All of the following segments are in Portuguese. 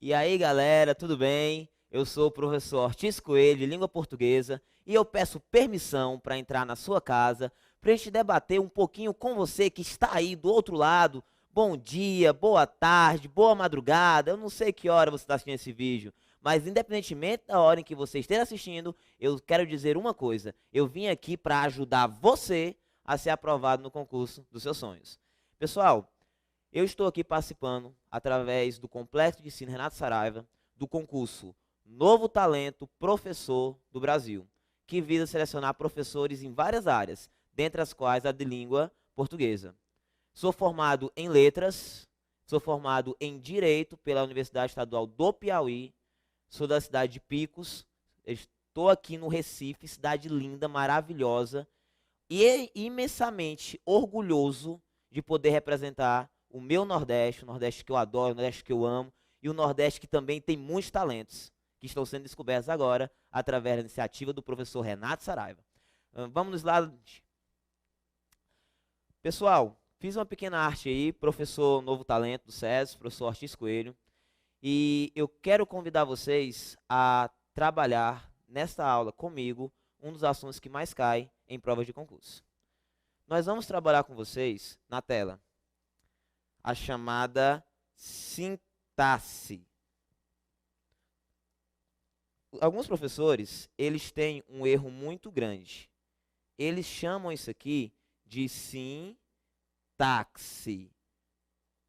E aí, galera, tudo bem? Eu sou o professor Ortiz Coelho, de Língua Portuguesa, e eu peço permissão para entrar na sua casa, para a gente debater um pouquinho com você que está aí do outro lado. Bom dia, boa tarde, boa madrugada, eu não sei que hora você está assistindo esse vídeo, mas independentemente da hora em que você esteja assistindo, eu quero dizer uma coisa: eu vim aqui para ajudar você a ser aprovado no concurso dos seus sonhos. Pessoal, eu estou aqui participando, através do Complexo de Ensino Renato Saraiva, do concurso Novo Talento Professor do Brasil, que visa selecionar professores em várias áreas, dentre as quais a de língua portuguesa. Sou formado em letras, sou formado em direito pela Universidade Estadual do Piauí, sou da cidade de Picos, estou aqui no Recife, cidade linda, maravilhosa, e imensamente orgulhoso de poder representar o meu Nordeste, o Nordeste que eu adoro, o Nordeste que eu amo, e o Nordeste que também tem muitos talentos, que estão sendo descobertos agora, através da iniciativa do professor Renato Saraiva. Vamos nos lá. Pessoal, fiz uma pequena arte aí, professor Novo Talento do SESI, professor Ortiz Coelho, e eu quero convidar vocês a trabalhar nesta aula comigo um dos assuntos que mais cai em provas de concurso. Nós vamos trabalhar com vocês na tela a chamada sintaxe. Alguns professores, eles têm um erro muito grande. Eles chamam isso aqui de sintaxe.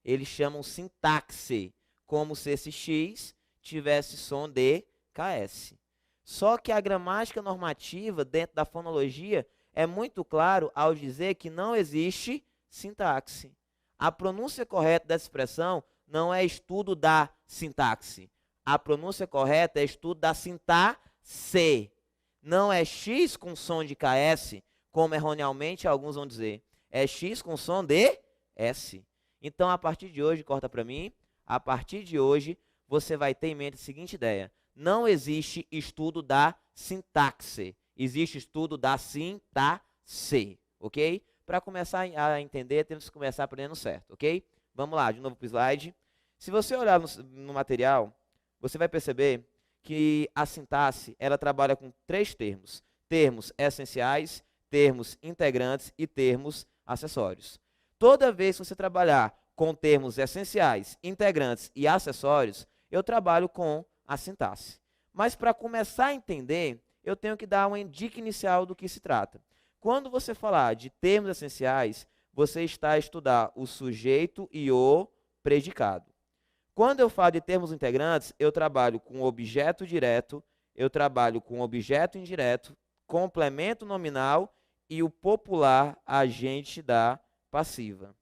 Eles chamam sintaxe, como se esse X tivesse som de KS. Só que a gramática normativa, dentro da fonologia, é muito claro ao dizer que não existe sintaxe. A pronúncia correta dessa expressão não é estudo da sintaxe. A pronúncia correta é estudo da sintaxe. Não é X com som de KS, como erroneamente alguns vão dizer. É X com som de S. Então, a partir de hoje, corta para mim, a partir de hoje, você vai ter em mente a seguinte ideia: não existe estudo da sintaxe, existe estudo da sintaxe, ok? Para começar a entender, temos que começar aprendendo certo, ok? Vamos lá, de novo para o slide. Se você olhar no material, você vai perceber que a sintaxe, ela trabalha com 3 termos. Termos essenciais, termos integrantes e termos acessórios. Toda vez que você trabalhar com termos essenciais, integrantes e acessórios, eu trabalho com a sintaxe. Mas para começar a entender, eu tenho que dar uma dica inicial do que se trata. Quando você falar de termos essenciais, você está a estudar o sujeito e o predicado. Quando eu falo de termos integrantes, eu trabalho com objeto direto, eu trabalho com objeto indireto, complemento nominal e o popular agente da passiva.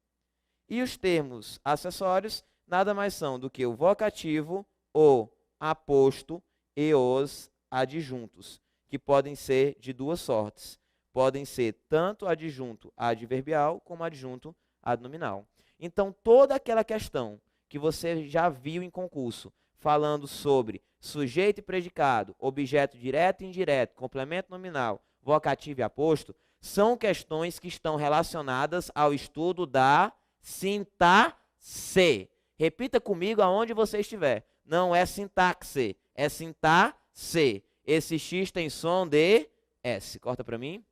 E os termos acessórios nada mais são do que o vocativo, o aposto e os adjuntos, que podem ser de 2 sortes. Podem ser tanto adjunto adverbial como adjunto adnominal. Então, toda aquela questão que você já viu em concurso, falando sobre sujeito e predicado, objeto direto e indireto, complemento nominal, vocativo e aposto, são questões que estão relacionadas ao estudo da sintaxe. Repita comigo aonde você estiver. Não é sintaxe, é sintaxe. Esse X tem som de S. Corta para mim.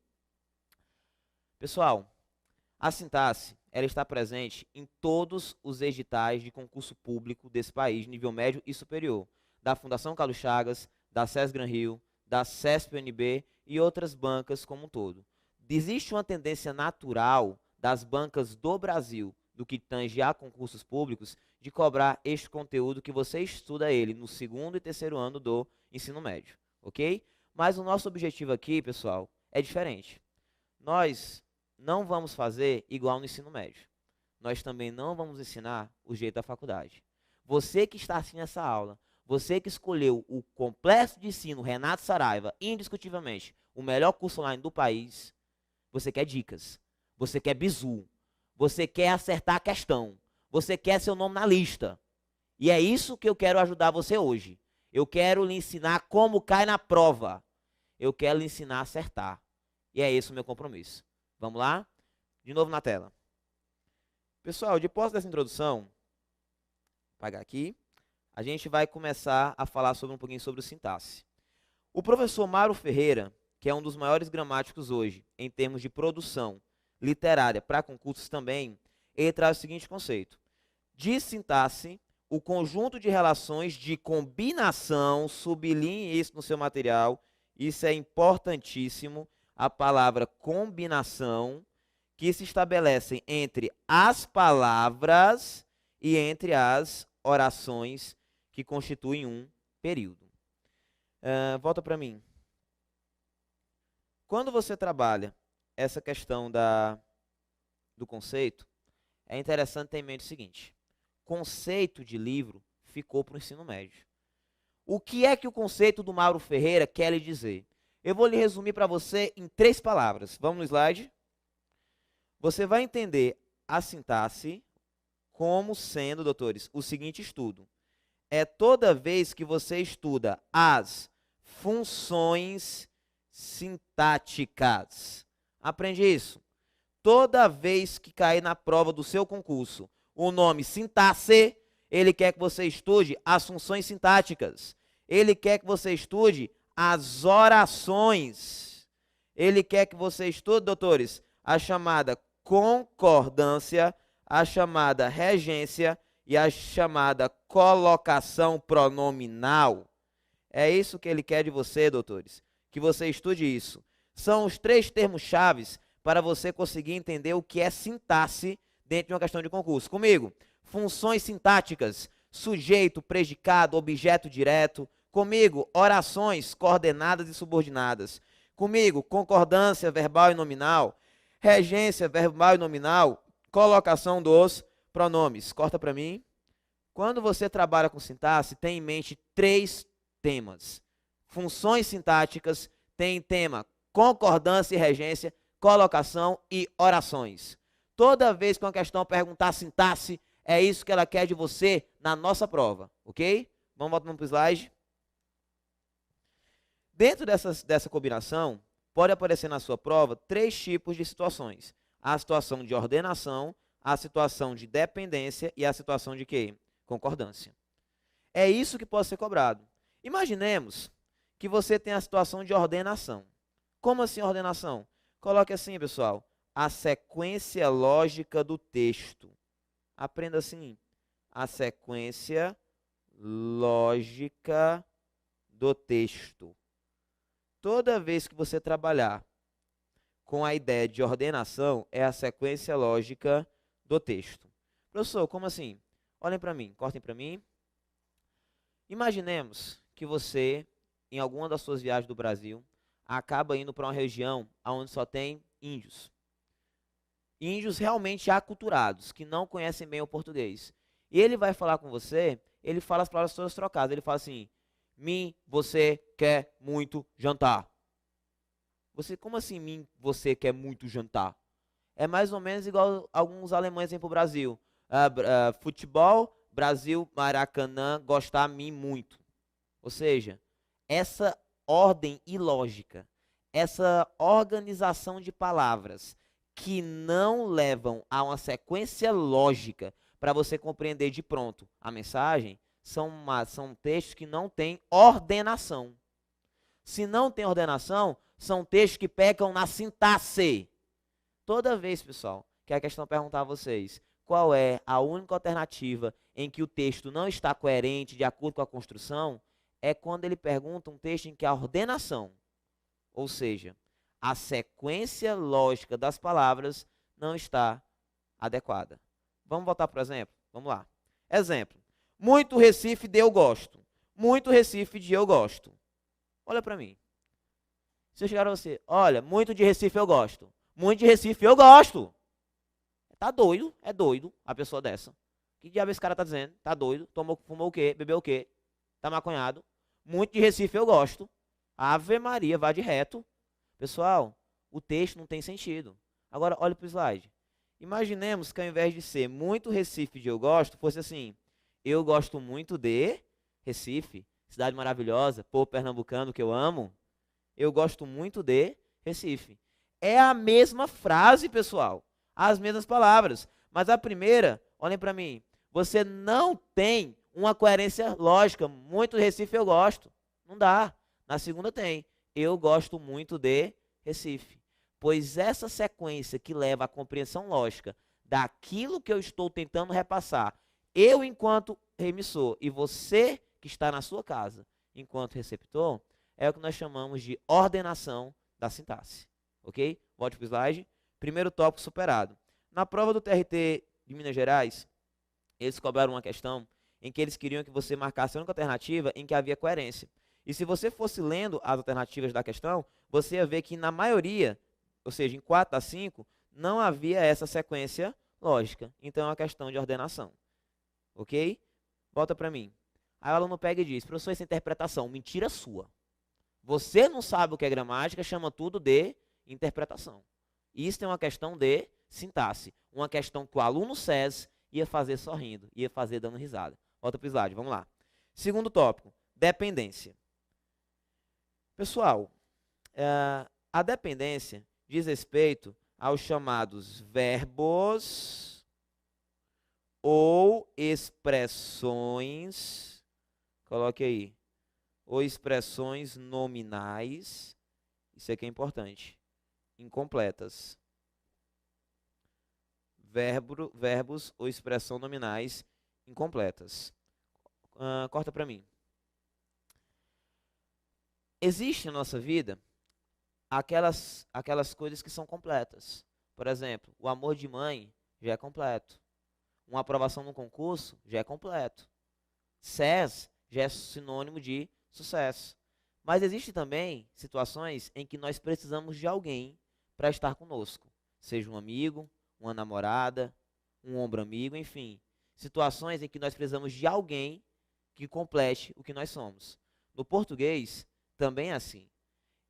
Pessoal, a sintaxe, ela está presente em todos os editais de concurso público desse país, nível médio e superior, da Fundação Carlos Chagas, da SES Gran Rio, da CESP-UNB e outras bancas como um todo. Existe uma tendência natural das bancas do Brasil, do que tange a concursos públicos, de cobrar este conteúdo que você estuda ele no 2º e 3º ano do ensino médio, ok? Mas o nosso objetivo aqui, pessoal, é diferente. Nós não vamos fazer igual no ensino médio. Nós também não vamos ensinar o jeito da faculdade. Você que está assistindo essa aula, você que escolheu o Complexo de Ensino Renato Saraiva, indiscutivelmente, o melhor curso online do país, você quer dicas, você quer bizu, você quer acertar a questão, Você quer seu nome na lista. E é isso que eu quero ajudar você hoje. Eu quero lhe ensinar como cai na prova. Eu quero lhe ensinar a acertar. E é esse o meu compromisso. Vamos lá? De novo na tela. Pessoal, depois dessa introdução, vou apagar aqui, a gente vai começar a falar um pouquinho sobre o sintaxe. O professor Mauro Ferreira, que é um dos maiores gramáticos hoje, em termos de produção literária para concursos também, ele traz o seguinte conceito. De sintaxe, o conjunto de relações de combinação, sublinhe isso no seu material, isso é importantíssimo, a palavra combinação, que se estabelecem entre as palavras e entre as orações que constituem um período. Volta para mim. Quando você trabalha essa questão do conceito, é interessante ter em mente o seguinte. Conceito de livro ficou para o ensino médio. O que é que o conceito do Mauro Ferreira quer lhe dizer? Eu vou lhe resumir para você em 3 palavras. Vamos no slide? Você vai entender a sintaxe como sendo, doutores, o seguinte estudo. É toda vez que você estuda as funções sintáticas. Aprende isso. Toda vez que cair na prova do seu concurso o nome sintaxe, ele quer que você estude as funções sintáticas. Ele quer que você estude as orações. Ele quer que você estude, doutores, a chamada concordância, a chamada regência e a chamada colocação pronominal. É isso que ele quer de você, doutores, que você estude isso. São os 3 termos chaves para você conseguir entender o que é sintaxe dentro de uma questão de concurso. Comigo, funções sintáticas, sujeito, predicado, objeto direto. Comigo, orações coordenadas e subordinadas. Comigo, concordância verbal e nominal, regência verbal e nominal, colocação dos pronomes. Corta para mim. Quando você trabalha com sintaxe, tem em mente 3 temas. Funções sintáticas, tem tema concordância e regência, colocação e orações. Toda vez que uma questão perguntar sintaxe, é isso que ela quer de você na nossa prova, ok? Vamos voltar para o slide. Dentro dessa combinação, pode aparecer na sua prova 3 tipos de situações. A situação de ordenação, a situação de dependência e a situação de quê? Concordância. É isso que pode ser cobrado. Imaginemos que você tem a situação de ordenação. Como assim ordenação? Coloque assim, pessoal, a sequência lógica do texto. Aprenda assim, a sequência lógica do texto. Toda vez que você trabalhar com a ideia de ordenação, é a sequência lógica do texto. Professor, como assim? Olhem para mim, cortem para mim. Imaginemos que você, em alguma das suas viagens do Brasil, acaba indo para uma região onde só tem índios. Índios realmente aculturados, que não conhecem bem o português. E ele vai falar com você, ele fala as palavras todas trocadas. Ele fala assim, você quer muito jantar. Como assim, você quer muito jantar? É mais ou menos igual alguns alemães vêm para o Brasil. Futebol, Brasil, Maracanã, gostar muito. Ou seja, essa ordem ilógica, essa organização de palavras que não levam a uma sequência lógica para você compreender de pronto a mensagem, são textos que não têm ordenação. Se não tem ordenação, são textos que pecam na sintaxe. Toda vez, pessoal, que a questão perguntar a vocês qual é a única alternativa em que o texto não está coerente de acordo com a construção, é quando ele pergunta um texto em que a ordenação, ou seja, a sequência lógica das palavras não está adequada. Vamos voltar para o exemplo? Vamos lá. Exemplo. Muito Recife de eu gosto. Muito Recife de eu gosto. Olha para mim. Se eu chegar a você, olha, muito de Recife eu gosto. Muito de Recife eu gosto. Tá doido? É doido a pessoa dessa. Que diabo esse cara tá dizendo? Tá doido? Fumou o quê? Bebeu o quê? Tá maconhado? Muito de Recife eu gosto. Ave Maria, vá de reto. Pessoal, o texto não tem sentido. Agora, olha para o slide. Imaginemos que ao invés de ser muito Recife de eu gosto, fosse assim, eu gosto muito de Recife, cidade maravilhosa, povo pernambucano que eu amo. Eu gosto muito de Recife. É a mesma frase, pessoal. As mesmas palavras. Mas a primeira, olhem para mim, você não tem uma coerência lógica. Muito Recife eu gosto. Não dá. Na segunda tem. Eu gosto muito de Recife. Pois essa sequência que leva à compreensão lógica daquilo que eu estou tentando repassar, eu enquanto remissor e você que está na sua casa enquanto receptor, é o que nós chamamos de ordenação da sintaxe. Ok? Volte para o slide. Primeiro tópico superado. Na prova do TRT de Minas Gerais, eles cobraram uma questão em que eles queriam que você marcasse a única alternativa em que havia coerência. E se você fosse lendo as alternativas da questão, você ia ver que na maioria, ou seja, em 4 a 5, não havia essa sequência lógica. Então é uma questão de ordenação. Ok? Volta para mim. Aí o aluno pega e diz, professor, essa interpretação, mentira sua. Você não sabe o que é gramática, chama tudo de interpretação. Isso é uma questão de sintaxe. Uma questão que o aluno SES ia fazer sorrindo, ia fazer dando risada. Volta para o slide, vamos lá. Segundo tópico, dependência. Pessoal, a dependência diz respeito aos chamados verbos ou expressões, coloque aí, ou expressões nominais, isso aqui é importante, incompletas. Verbos ou expressão nominais incompletas. Corta para mim. Existe na nossa vida aquelas coisas que são completas. Por exemplo, o amor de mãe já é completo. Uma aprovação no concurso já é completo. SES já é sinônimo de sucesso. Mas existem também situações em que nós precisamos de alguém para estar conosco. Seja um amigo, uma namorada, um ombro amigo, enfim. Situações em que nós precisamos de alguém que complete o que nós somos. No português, também é assim.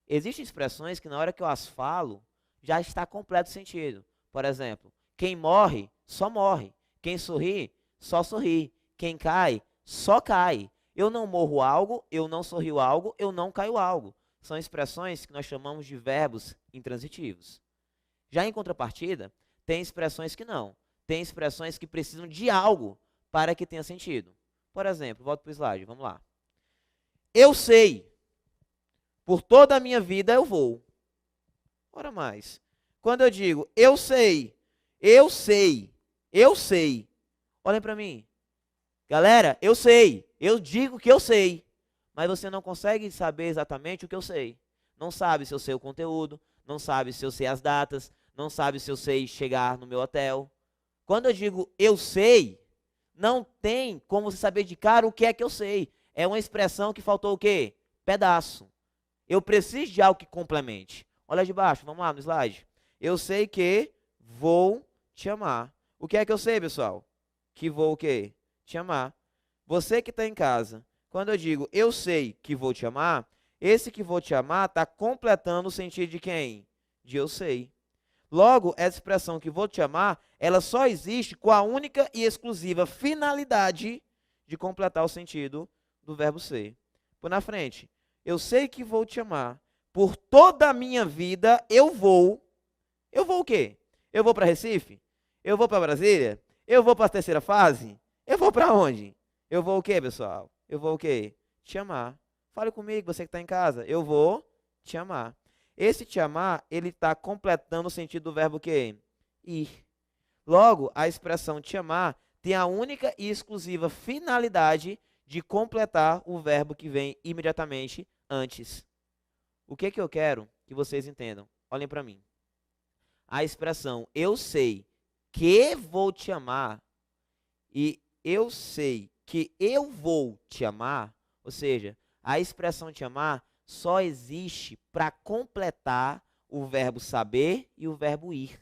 Existem expressões que na hora que eu as falo, já está completo o sentido. Por exemplo, quem morre, só morre. Quem sorri, só sorri. Quem cai, só cai. Eu não morro algo, eu não sorrio algo, eu não caio algo. São expressões que nós chamamos de verbos intransitivos. Já em contrapartida, tem expressões que não. Tem expressões que precisam de algo para que tenha sentido. Por exemplo, volto para o slide, vamos lá. Eu sei. Por toda a minha vida eu vou. Ora mais. Quando eu digo eu sei, eu sei, eu sei. Olhem para mim. Galera, eu sei. Eu digo que eu sei. Mas você não consegue saber exatamente o que eu sei. Não sabe se eu sei o conteúdo. Não sabe se eu sei as datas. Não sabe se eu sei chegar no meu hotel. Quando eu digo eu sei, não tem como você saber de cara o que é que eu sei. É uma expressão que faltou o quê? Pedaço. Eu preciso de algo que complemente. Olha de baixo, vamos lá no slide. Eu sei que vou te amar. O que é que eu sei, pessoal? Que vou o quê? Te amar. Você que está em casa, quando eu digo eu sei que vou te amar, esse que vou te amar está completando o sentido de quem? De eu sei. Logo, essa expressão que vou te amar, ela só existe com a única e exclusiva finalidade de completar o sentido do verbo ser. Por na frente. Eu sei que vou te amar. Por toda a minha vida eu vou. Eu vou o quê? Eu vou para Recife? Eu vou para Brasília? Eu vou para a terceira fase? Eu vou para onde? Eu vou o quê, pessoal? Eu vou o quê? Te amar. Fale comigo, você que está em casa. Eu vou te amar. Esse te amar, ele está completando o sentido do verbo quê? Ir. Logo, a expressão te amar tem a única e exclusiva finalidade de completar o verbo que vem imediatamente antes. O que eu quero que vocês entendam? Olhem para mim. A expressão eu sei que vou te amar e eu sei que eu vou te amar, ou seja, a expressão te amar só existe para completar o verbo saber e o verbo ir.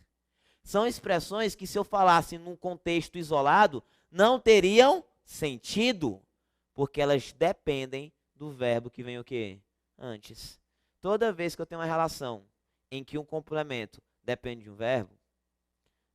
São expressões que, se eu falasse num contexto isolado, não teriam sentido, porque elas dependem do verbo que vem o quê? Antes. Toda vez que eu tenho uma relação em que um complemento depende de um verbo,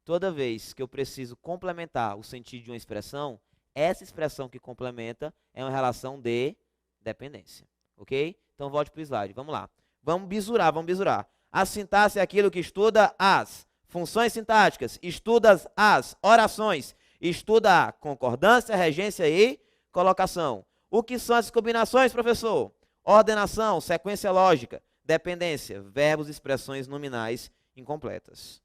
Toda vez que eu preciso complementar o sentido de uma expressão, essa expressão que complementa é uma relação de dependência. Ok? Então, volte para o slide. Vamos lá. Vamos bisurar, vamos bisurar. A sintaxe é aquilo que estuda as funções sintáticas, estuda as orações, estuda a concordância, regência e colocação. O que são as combinações, professor? Ordenação, sequência lógica, dependência, verbos e expressões nominais incompletas.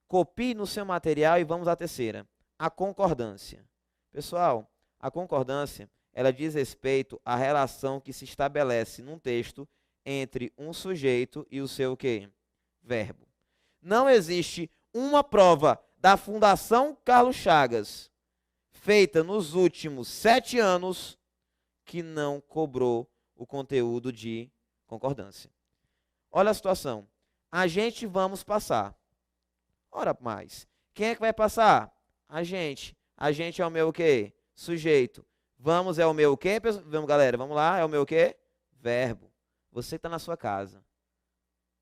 Copie no seu material e vamos à terceira. A concordância. Pessoal, a concordância, ela diz respeito à relação que se estabelece num texto entre um sujeito e o seu quê? Verbo. Não existe uma prova da Fundação Carlos Chagas feita nos últimos 7 anos que não cobrou o conteúdo de concordância. Olha a situação. A gente vamos passar. Ora mais. Quem é que vai passar? A gente. A gente é o meu o quê? Sujeito. Vamos é o meu o quê? Vamos, galera, vamos lá. É o meu o quê? Verbo. Você está na sua casa.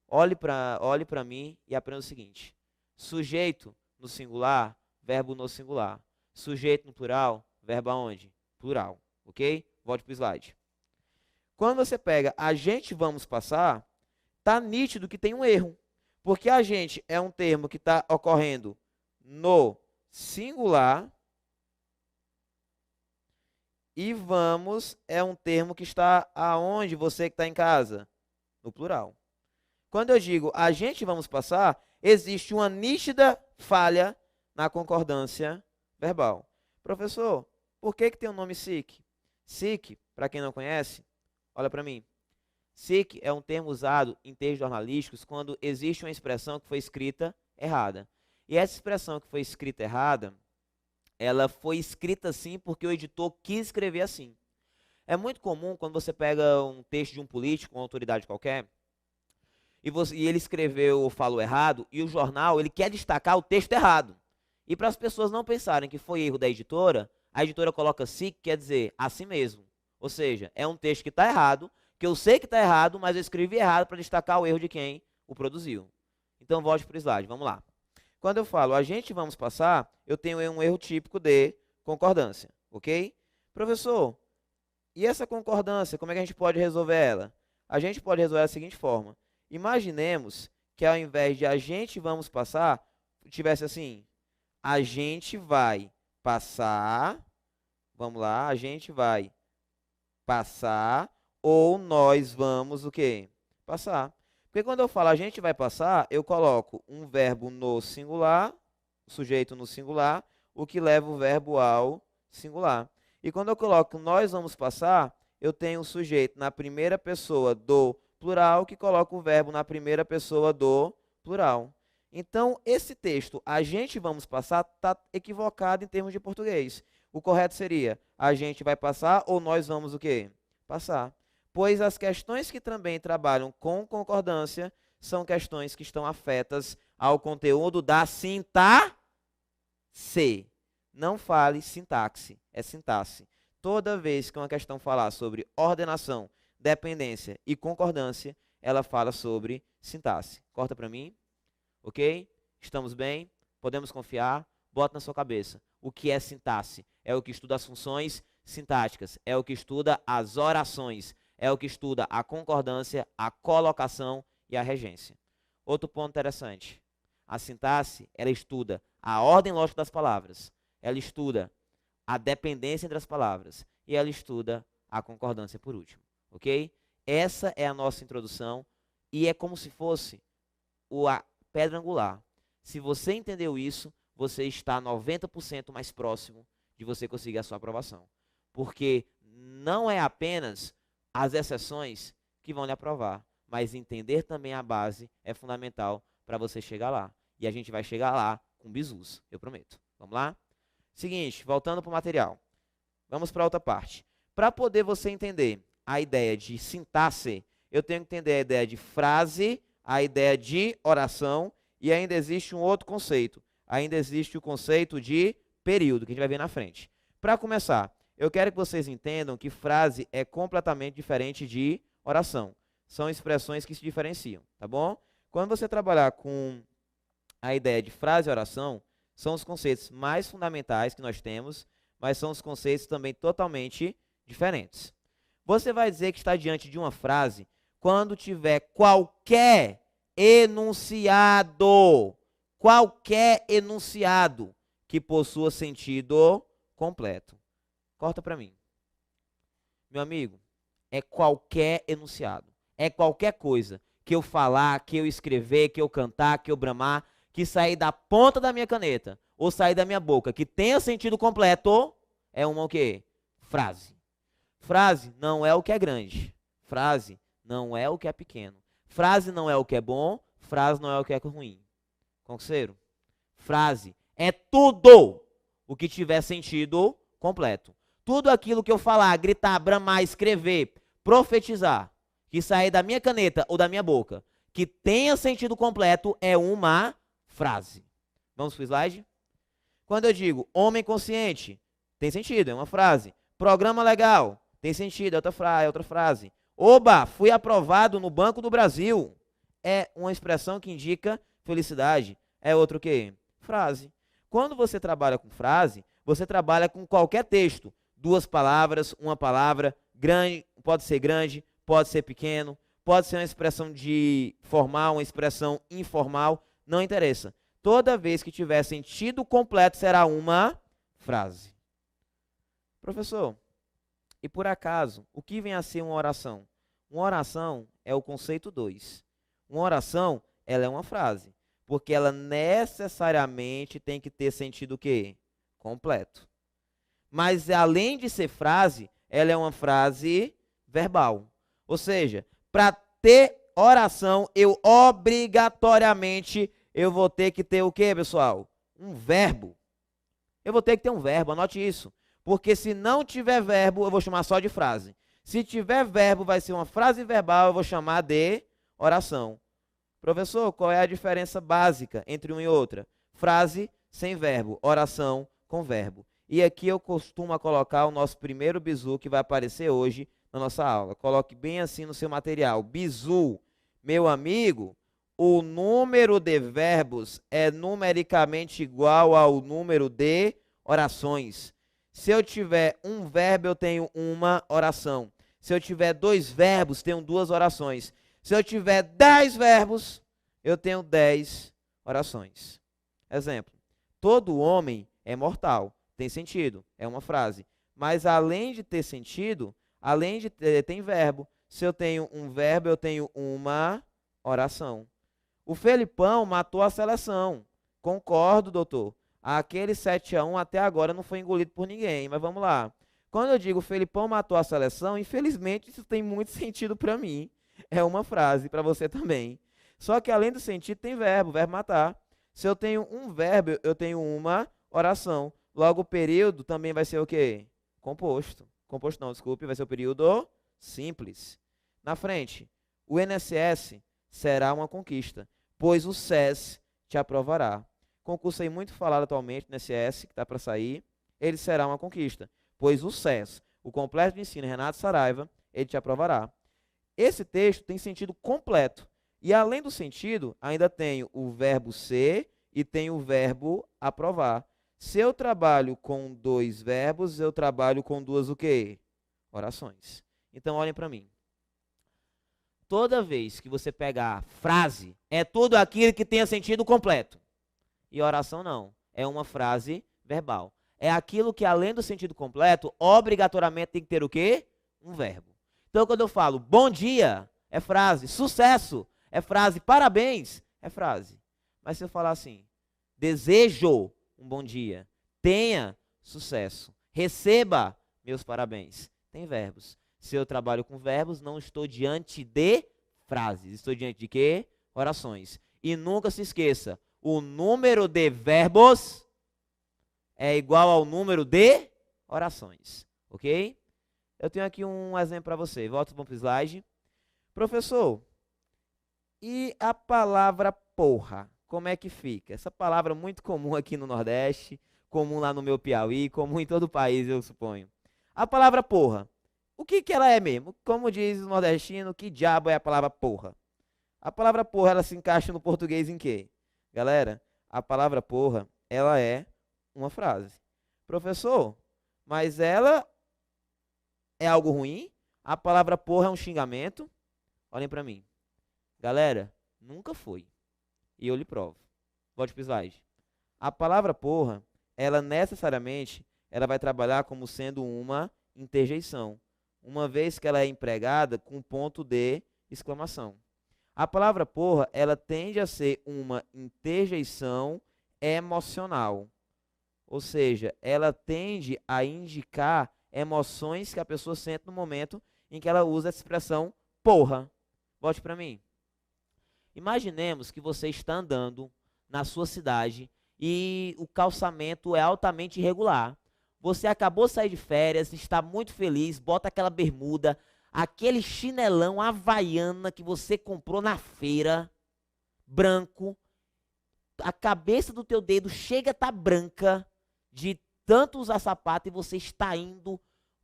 Olhe para mim e aprenda o seguinte. Sujeito no singular, verbo no singular. Sujeito no plural, verbo aonde? Plural. Ok? Volte para o slide. Quando você pega a gente vamos passar, tá nítido que tem um erro. Porque a gente é um termo que está ocorrendo no singular e vamos é um termo que está aonde você que está em casa? No plural. Quando eu digo a gente vamos passar, existe uma nítida falha na concordância verbal. Professor, por que tem o nome SIC? SIC, para quem não conhece, olha para mim. SIC é um termo usado em textos jornalísticos quando existe uma expressão que foi escrita errada. E essa expressão que foi escrita errada, ela foi escrita assim porque o editor quis escrever assim. É muito comum quando você pega um texto de um político, uma autoridade qualquer, e ele escreveu ou falou errado, e o jornal ele quer destacar o texto errado. E para as pessoas não pensarem que foi erro da editora, a editora coloca SIC, quer dizer assim mesmo. Ou seja, é um texto que está errado, que eu sei que está errado, mas eu escrevi errado para destacar o erro de quem o produziu. Então, volte para o slide, vamos lá. Quando eu falo a gente vamos passar, eu tenho um erro típico de concordância, ok? Professor, e essa concordância, como é que a gente pode resolver ela? A gente pode resolver da seguinte forma. Imaginemos que ao invés de a gente vamos passar, tivesse assim, a gente vai passar, vamos lá, a gente vai passar, ou nós vamos o quê? Passar. Porque quando eu falo a gente vai passar, eu coloco um verbo no singular, o sujeito no singular, o que leva o verbo ao singular. E quando eu coloco nós vamos passar, eu tenho o sujeito na primeira pessoa do plural, que coloca o verbo na primeira pessoa do plural. Então, esse texto, a gente vamos passar, está equivocado em termos de português. O correto seria, a gente vai passar ou nós vamos o quê? Passar. Pois as questões que também trabalham com concordância são questões que estão afetas ao conteúdo da sintaxe. Não fale sintaxe, é sintaxe. Toda vez que uma questão falar sobre ordenação, dependência e concordância, ela fala sobre sintaxe. Corta para mim. Ok? Estamos bem? Podemos confiar? Bota na sua cabeça. O que é sintaxe? É o que estuda as funções sintáticas. É o que estuda as orações. É o que estuda a concordância, a colocação e a regência. Outro ponto interessante. A sintaxe, ela estuda a ordem lógica das palavras. Ela estuda a dependência entre as palavras. E ela estuda a concordância por último. Ok? Essa é a nossa introdução. E é como se fosse a pedra angular. Se você entendeu isso, você está 90% mais próximo de você conseguir a sua aprovação. Porque não é apenas as exceções que vão lhe aprovar, mas entender também a base é fundamental para você chegar lá. E a gente vai chegar lá com bizus, eu prometo. Vamos lá? Seguinte, voltando para o material. Vamos para outra parte. Para poder você entender a ideia de sintaxe, eu tenho que entender a ideia de frase, a ideia de oração, e ainda existe um outro conceito. Ainda existe o conceito de período, que a gente vai ver na frente. Para começar, eu quero que vocês entendam que frase é completamente diferente de oração. São expressões que se diferenciam, tá bom? Quando você trabalhar com a ideia de frase e oração são os conceitos mais fundamentais que nós temos, mas são os conceitos também totalmente diferentes. Você vai dizer que está diante de uma frase quando tiver qualquer enunciado que possua sentido completo. Corta para mim. Meu amigo, é qualquer enunciado. É qualquer coisa que eu falar, que eu escrever, que eu cantar, que eu bramar, que sair da ponta da minha caneta ou sair da minha boca, que tenha sentido completo, é uma o quê? Frase. Frase não é o que é grande. Frase não é o que é pequeno. Frase não é o que é bom. Frase não é o que é ruim. Conceição? Frase é tudo o que tiver sentido completo. Tudo aquilo que eu falar, gritar, bramar, escrever, profetizar, que sair da minha caneta ou da minha boca, que tenha sentido completo, é uma frase. Vamos para o slide? Quando eu digo homem consciente, tem sentido, é uma frase. Programa legal, tem sentido, é outra frase. Oba, fui aprovado no Banco do Brasil. É uma expressão que indica felicidade. É outro o quê? Frase. Quando você trabalha com frase, você trabalha com qualquer texto. 2 palavras, uma palavra, grande, pode ser pequeno, pode ser uma expressão de formal, uma expressão informal, não interessa. Toda vez que tiver sentido completo, será uma frase. Professor, e por acaso, o que vem a ser uma oração? Uma oração é o conceito 2. Uma oração, ela é uma frase, porque ela necessariamente tem que ter sentido o quê? Completo. Mas além de ser frase, ela é uma frase verbal. Ou seja, para ter oração, eu obrigatoriamente vou ter que ter o quê, pessoal? Um verbo. Eu vou ter que ter um verbo, anote isso. Porque se não tiver verbo, eu vou chamar só de frase. Se tiver verbo, vai ser uma frase verbal, eu vou chamar de oração. Professor, qual é a diferença básica entre uma e outra? Frase sem verbo, oração com verbo. E aqui eu costumo colocar o nosso primeiro bizu que vai aparecer hoje na nossa aula. Coloque bem assim no seu material. Bizu, meu amigo, o número de verbos é numericamente igual ao número de orações. Se eu tiver um verbo, eu tenho uma oração. Se eu tiver 2 verbos, tenho 2 orações. Se eu tiver 10 verbos, eu tenho 10 orações. Exemplo, todo homem é mortal. Tem sentido, é uma frase. Mas além de ter sentido, tem verbo. Se eu tenho um verbo, eu tenho uma oração. O Felipão matou a seleção. Concordo, doutor. Aquele 7-1 até agora não foi engolido por ninguém, mas vamos lá. Quando eu digo Felipão matou a seleção, infelizmente isso tem muito sentido para mim. É uma frase, para você também. Só que além do sentido tem verbo matar. Se eu tenho um verbo, eu tenho uma oração. Logo, o período também vai ser o quê? Composto. Composto não, desculpe, vai ser o período simples. Na frente, o INSS será uma conquista, pois o SES te aprovará. Concurso aí muito falado atualmente no INSS, que está para sair, ele será uma conquista, pois o SES, o Complexo de Ensino Renato Saraiva, ele te aprovará. Esse texto tem sentido completo. E além do sentido, ainda tem o verbo ser e tem o verbo aprovar. Se eu trabalho com 2 verbos, eu trabalho com 2 o quê? Orações. Então, olhem para mim. Toda vez que você pegar frase, é tudo aquilo que tenha sentido completo. E oração não. É uma frase verbal. É aquilo que, além do sentido completo, obrigatoriamente tem que ter o quê? Um verbo. Então, quando eu falo bom dia, é frase. Sucesso, é frase. Parabéns, é frase. Mas se eu falar assim, desejo um bom dia, tenha sucesso, receba meus parabéns, tem verbos. Se eu trabalho com verbos, não estou diante de frases, estou diante de quê? Orações. E nunca se esqueça, o número de verbos é igual ao número de orações, ok? Eu tenho aqui um exemplo para você, volta para o slide. Professor, e a palavra porra? Como é que fica? Essa palavra muito comum aqui no Nordeste, comum lá no meu Piauí, comum em todo o país, eu suponho. A palavra porra, o que ela é mesmo? Como diz o nordestino, que diabo é a palavra porra? A palavra porra, ela se encaixa no português em quê? Galera, A palavra porra, ela é uma frase. Professor, mas ela é algo ruim? A palavra porra é um xingamento? Olhem para mim. Galera, nunca foi. E eu lhe provo. Volte para o slide. A palavra porra, ela necessariamente, ela vai trabalhar como sendo uma interjeição, uma vez que ela é empregada com ponto de exclamação. A palavra porra, ela tende a ser uma interjeição emocional. Ou seja, ela tende a indicar emoções que a pessoa sente no momento em que ela usa essa expressão porra. Volte para mim. Imaginemos que você está andando na sua cidade e o calçamento é altamente irregular. Você acabou de sair de férias, está muito feliz, bota aquela bermuda, aquele chinelão havaiana que você comprou na feira, branco, a cabeça do teu dedo chega a estar branca de tanto usar sapato e você está indo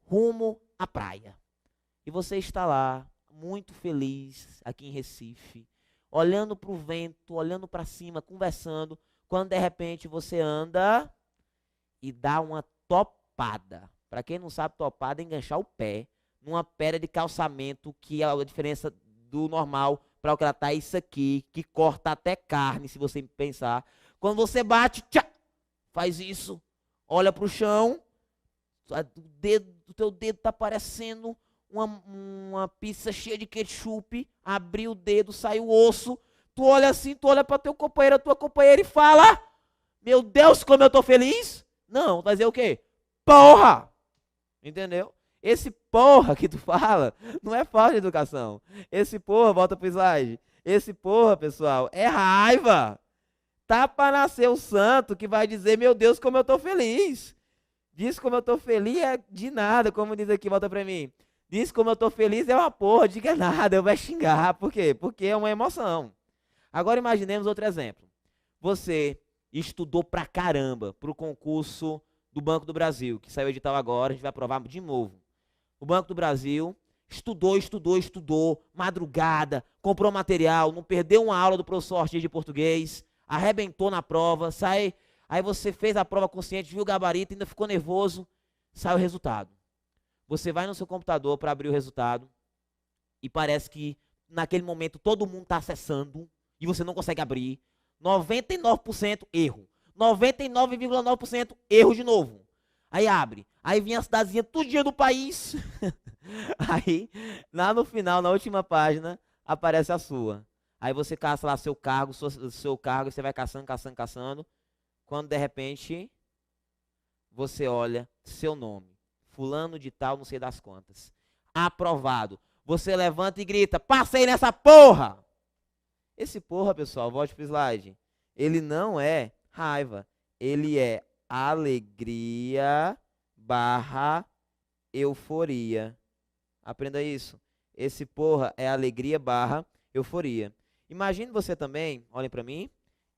rumo à praia. E você está lá, muito feliz, aqui em Recife, olhando para o vento, olhando para cima, conversando, quando de repente você anda e dá uma topada. Para quem não sabe, topada é enganchar o pé numa pedra de calçamento, que é a diferença do normal para o que ela tá, isso aqui, que corta até carne, se você pensar. Quando você bate, tchá, faz isso, olha para o chão, o teu dedo tá parecendo uma pizza cheia de ketchup, abriu o dedo, saiu o osso, tu olha assim, tu olha para teu companheiro, a tua companheira e fala, meu Deus, como eu tô feliz. Não, vai dizer o quê? Porra! Entendeu? Esse porra que tu fala não é falta de educação. Esse porra, volta pro slide. Esse porra, pessoal, é raiva. Tá para nascer o santo que vai dizer, meu Deus, como eu tô feliz. Diz como eu tô feliz é de nada, como diz aqui, volta pra mim. Diz como eu tô feliz é uma porra, diga nada, eu vou xingar. Por quê? Porque é uma emoção. Agora imaginemos outro exemplo. Você estudou pra caramba pro concurso do Banco do Brasil, que saiu edital agora, a gente vai aprovar de novo. O Banco do Brasil estudou, madrugada, comprou material, não perdeu uma aula do professor Ortiz de português, arrebentou na prova, aí você fez a prova consciente, viu o gabarito, ainda ficou nervoso, sai o resultado. Você vai no seu computador para abrir o resultado e parece que naquele momento todo mundo está acessando e você não consegue abrir. 99% erro. 99,9% erro de novo. Aí abre. Aí vem a cidadezinha tudinha do país. Aí, lá no final, na última página, aparece a sua. Aí você caça lá seu cargo, e você vai caçando. Quando de repente, você olha seu nome. Fulano de tal, não sei das quantas. Aprovado. Você levanta e grita, passei nessa porra! Esse porra, pessoal, volte pro slide. Ele não é raiva. Ele é alegria / euforia. Aprenda isso. Esse porra é alegria / euforia. Imagine você também, olhem pra mim,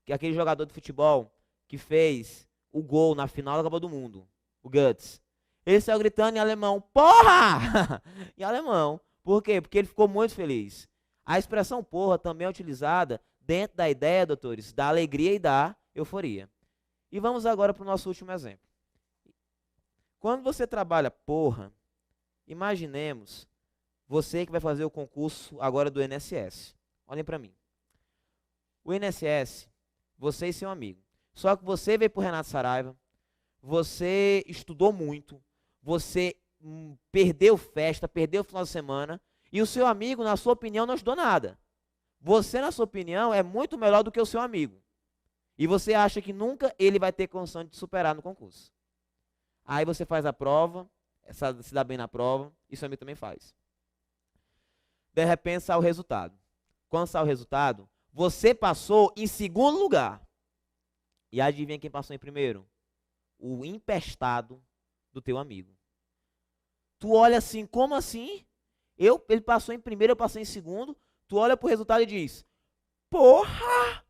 que aquele jogador de futebol que fez o gol na final da Copa do Mundo, o Guts. Ele saiu gritando em alemão, porra! Em alemão. Por quê? Porque ele ficou muito feliz. A expressão porra também é utilizada dentro da ideia, doutores, da alegria e da euforia. E vamos agora para o nosso último exemplo. Quando você trabalha porra, imaginemos você que vai fazer o concurso agora do INSS. Olhem para mim. O INSS, você e seu amigo. Só que você veio para o Renato Saraiva, você estudou muito, você perdeu festa, perdeu o final de semana, e o seu amigo, na sua opinião, não estudou nada. Você, na sua opinião, é muito melhor do que o seu amigo. E você acha que nunca ele vai ter condição de te superar no concurso. Aí você faz a prova, se dá bem na prova, e seu amigo também faz. De repente sai o resultado. Quando sai o resultado, você passou em segundo lugar. E adivinha quem passou em primeiro? O empestado do teu amigo. Tu olha assim, como assim? Ele passou em primeiro, eu passei em segundo. Tu olha pro resultado e diz, porra,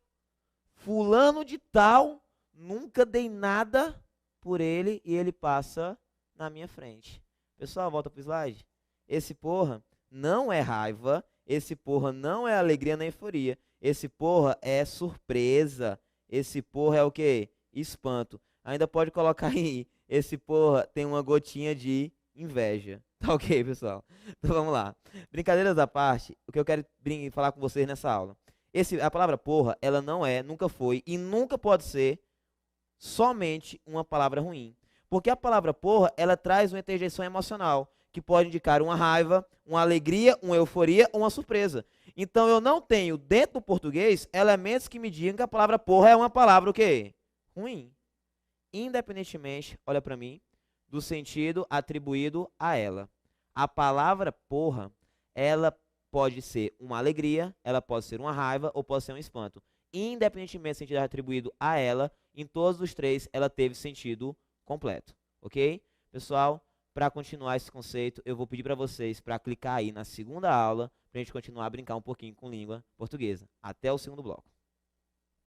fulano de tal, nunca dei nada por ele e ele passa na minha frente. Pessoal, volta pro slide. Esse porra não é raiva, esse porra não é alegria nem euforia. Esse porra é surpresa, esse porra é o quê? Espanto. Ainda pode colocar aí, esse porra tem uma gotinha de inveja. Tá ok, pessoal? Então vamos lá. Brincadeiras à parte, o que eu quero falar com vocês nessa aula. A palavra porra, ela não é, nunca foi e nunca pode ser somente uma palavra ruim. Porque a palavra porra, ela traz uma interjeição emocional, que pode indicar uma raiva, uma alegria, uma euforia ou uma surpresa. Então eu não tenho, dentro do português, elementos que me digam que a palavra porra é uma palavra o quê? Ruim. Independentemente, olha para mim, do sentido atribuído a ela. A palavra porra, ela pode ser uma alegria, ela pode ser uma raiva ou pode ser um espanto. Independentemente do sentido atribuído a ela, em todos os três ela teve sentido completo, ok? Pessoal, para continuar esse conceito, eu vou pedir para vocês para clicar aí na segunda aula, para a gente continuar a brincar um pouquinho com língua portuguesa. Até o segundo bloco.